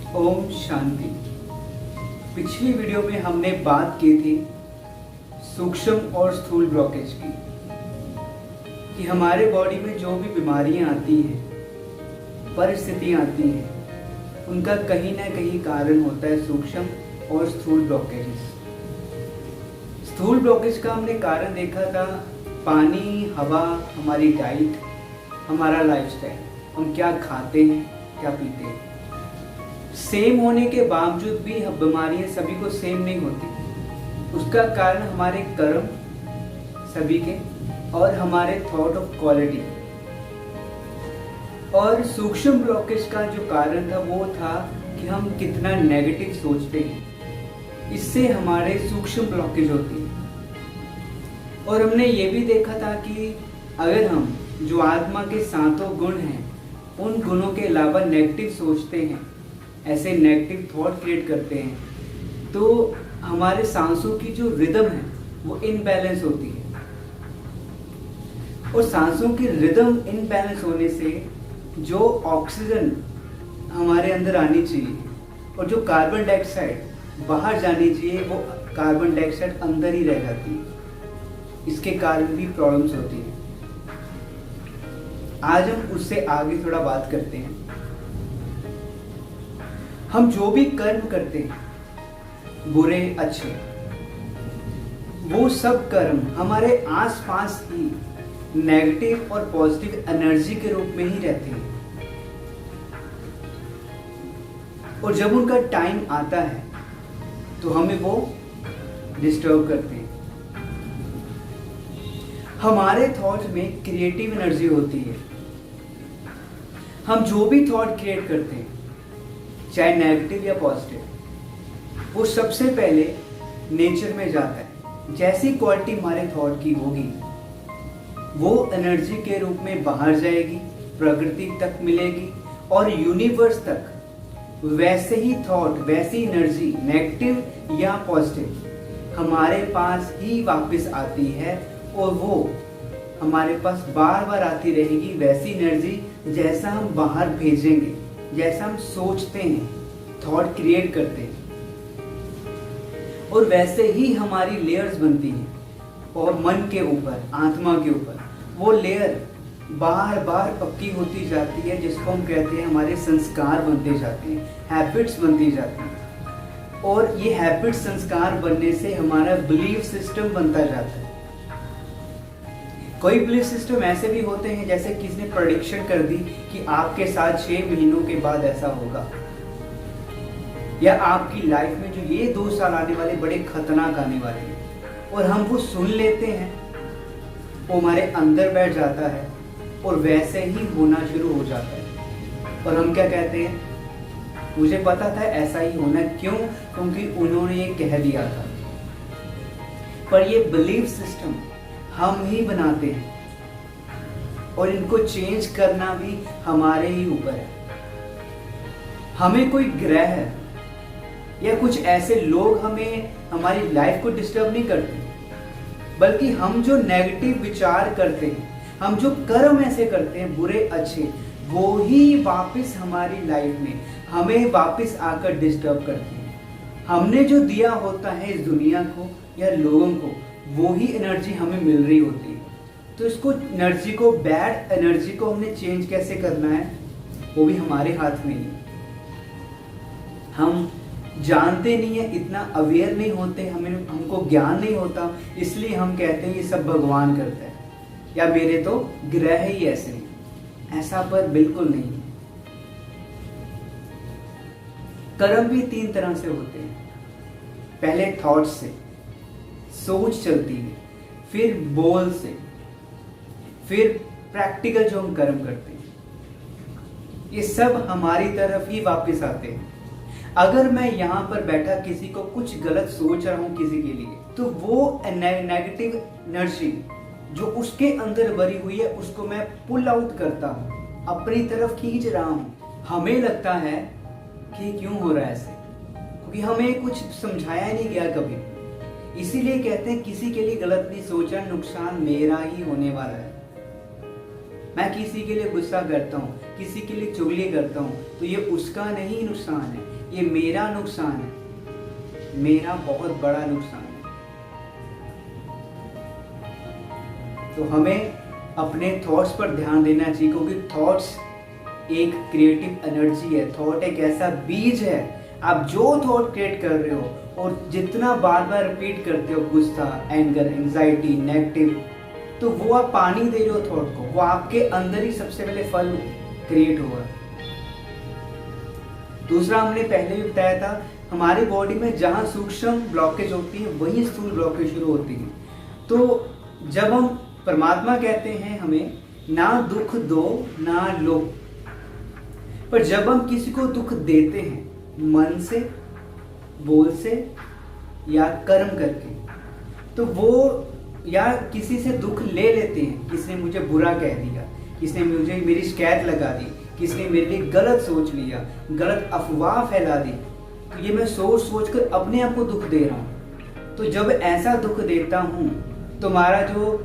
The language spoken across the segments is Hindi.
ओम शांति। पिछली वीडियो में हमने बात की थी सूक्ष्म और स्थूल ब्लॉकेज की, कि हमारे बॉडी में जो भी बीमारियां आती हैं, परिस्थितियां आती हैं, उनका कहीं ना कहीं कारण होता है सूक्ष्म और स्थूल ब्लॉकेजेस। स्थूल ब्लॉकेज का हमने कारण देखा था पानी, हवा, हमारी डाइट, हमारा लाइफस्टाइल, हम क्या खाते हैं, क्या पीते हैं। सेम होने के बावजूद भी बीमारियां सभी को सेम नहीं होती। उसका कारण हमारे कर्म सभी के और हमारे थॉट ऑफ क्वालिटी। और सूक्ष्म ब्लॉकेज का जो कारण था वो था कि हम कितना नेगेटिव सोचते हैं, इससे हमारे सूक्ष्म ब्लॉकेज होती है। और हमने ये भी देखा था कि अगर हम जो आत्मा के सातों गुण हैं, उन गुणों के अलावा नेगेटिव सोचते हैं, ऐसे नेगेटिव थॉट क्रिएट करते हैं, तो हमारे सांसों की जो रिदम है वो इनबैलेंस होती है। और सांसों की रिदम इनबैलेंस होने से जो ऑक्सीजन हमारे अंदर आनी चाहिए और जो कार्बन डाइऑक्साइड बाहर जानी चाहिए, वो कार्बन डाइऑक्साइड अंदर ही रह जाती है। इसके कारण भी प्रॉब्लम्स होती हैं। आज हम उससे आगे थोड़ा बात करते हैं। हम जो भी कर्म करते हैं, बुरे अच्छे, वो सब कर्म हमारे आसपास ही नेगेटिव और पॉजिटिव एनर्जी के रूप में ही रहते हैं। और जब उनका टाइम आता है तो हमें वो डिस्टर्ब करते हैं। हमारे थॉट में क्रिएटिव एनर्जी होती है। हम जो भी थॉट क्रिएट करते हैं, चाहे नेगेटिव या पॉजिटिव, वो सबसे पहले नेचर में जाता है। जैसी क्वालिटी हमारे थॉट की होगी, वो एनर्जी के रूप में बाहर जाएगी, प्रकृति तक मिलेगी और यूनिवर्स तक वैसे ही थॉट, वैसी एनर्जी, नेगेटिव या पॉजिटिव, हमारे पास ही वापस आती है। और वो हमारे पास बार बार आती रहेगी, वैसी एनर्जी जैसा हम बाहर भेजेंगे, जैसा हम सोचते हैं, थॉट क्रिएट करते हैं, और वैसे ही हमारी लेयर्स बनती हैं। और मन के ऊपर, आत्मा के ऊपर वो लेयर बार बार पक्की होती जाती है, जिसको हम कहते हैं हमारे संस्कार बनते जाते हैं, हैबिट्स बनती जाती हैं। और ये हैबिट, संस्कार बनने से हमारा बिलीफ सिस्टम बनता जाता है। कोई बिलीफ सिस्टम ऐसे भी होते हैं जैसे किसी ने प्रेडिक्शन कर दी कि आपके साथ 6 महीनों के बाद ऐसा होगा, या आपकी लाइफ में जो ये 2 साल आने वाले बड़े खतरनाक आने वाले हैं, और हम वो सुन लेते हैं, वो हमारे अंदर बैठ जाता है और वैसे ही होना शुरू हो जाता है। और हम क्या कहते हैं, मुझे पता था ऐसा ही होना। क्यों? क्योंकि उन्होंने ये कह दिया था। पर ये बिलीफ सिस्टम हम ही बनाते हैं और इनको चेंज करना भी हमारे ही ऊपर है। हमें कोई ग्रह या कुछ ऐसे लोग हमें हमारी लाइफ को डिस्टर्ब नहीं करते, बल्कि हम जो नेगेटिव विचार करते हैं, हम जो कर्म ऐसे करते हैं बुरे अच्छे, वो ही वापस हमारी लाइफ में हमें वापस आकर डिस्टर्ब करते हैं। हमने जो दिया होता है इस दुनिया को या लोगों को, वो ही एनर्जी हमें मिल रही होती है। तो इसको एनर्जी को, बैड एनर्जी को हमने चेंज कैसे करना है, वो भी हमारे हाथ में ही है। हम जानते नहीं है, इतना अवेयर नहीं होते, हमको ज्ञान नहीं होता, इसलिए हम कहते हैं ये सब भगवान करता है या मेरे तो ग्रह ही ऐसे हैं। ऐसा पर बिल्कुल नहीं है। कर्म भी 3 तरह से होते हैं। पहले थॉट से, सोच चलती है, फिर बोल से, फिर प्रैक्टिकल जो हम कर्म करते हैं। ये सब हमारी तरफ ही वापस आते हैं। अगर मैं यहाँ पर बैठा किसी को कुछ गलत सोच रहा हूँ किसी के लिए, तो वो नेगेटिव एनर्जी जो उसके अंदर भरी हुई है, उसको मैं पुल आउट करता हूँ, अपनी तरफ खींच रहा हूँ। हमें लगता है कि क्यों हो रहा है ऐसे, क्योंकि हमें कुछ समझाया नहीं गया कभी। इसीलिए कहते हैं किसी के लिए गलत नहीं सोचा, नुकसान मेरा ही होने वाला है। मैं किसी के लिए गुस्सा करता हूँ, किसी के लिए चुगली करता हूँ, तो ये उसका नहीं नुकसान है, ये मेरा नुकसान है, मेरा बहुत बड़ा नुकसान है। तो हमें अपने थॉट्स पर ध्यान देना चाहिए, क्योंकि थॉट्स एक क्रिएटिव एनर्जी है। थॉट एक ऐसा बीज है, आप जो थॉट क्रिएट कर रहे हो और जितना बार बार रिपीट करते हो, गुस्सा, एंगर, एंजाइटी, नेगेटिव, तो वो आप पानी दे रहे हो थॉट को, वो आपके अंदर ही सबसे पहले फल क्रिएट होगा। दूसरा, हमने पहले भी बताया था, हमारी बॉडी में जहाँ सूक्ष्म ब्लॉकेज होती है वहीं स्थूल ब्लॉकेज शुरू होती है। तो जब हम, परमात्मा कहते हैं हमें ना दुख दो ना लो, पर जब हम किसी को दुख देते हैं मन से, बोल से या कर्म करके, तो वो, या किसी से दुख ले लेते हैं, किसने मुझे बुरा कह दिया, किसने मुझे मेरी शिकायत लगा दी, किसने मेरे लिए गलत सोच लिया, गलत अफवाह फैला दी, तो ये मैं सोच सोच कर अपने आप को दुख दे रहा हूँ। तो जब ऐसा दुख देता हूँ तो हमारा जो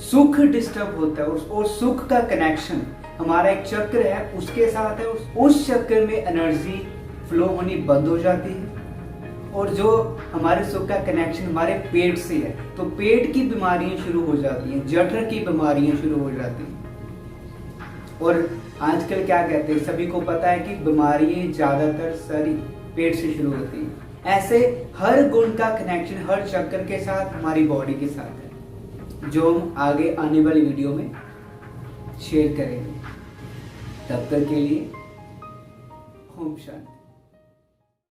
सुख डिस्टर्ब होता है, और सुख का कनेक्शन, हमारा एक चक्र है उसके साथ है, उस चक्र में एनर्जी फ्लो होनी बंद हो जाती है। और जो हमारे सुख का कनेक्शन हमारे पेट से है, तो पेट की बीमारियां शुरू हो जाती हैं, जठर की बीमारियां शुरू हो जाती हैं। और आजकल क्या कहते हैं, सभी को पता है कि बीमारियां ज्यादातर सारी पेट से शुरू होती हैं। ऐसे हर गुण का कनेक्शन हर चक्र के साथ हमारी बॉडी के साथ है, जो हम आगे आने वाली वीडियो में शेयर करेंगे। तब तक के लिए ओम शांति।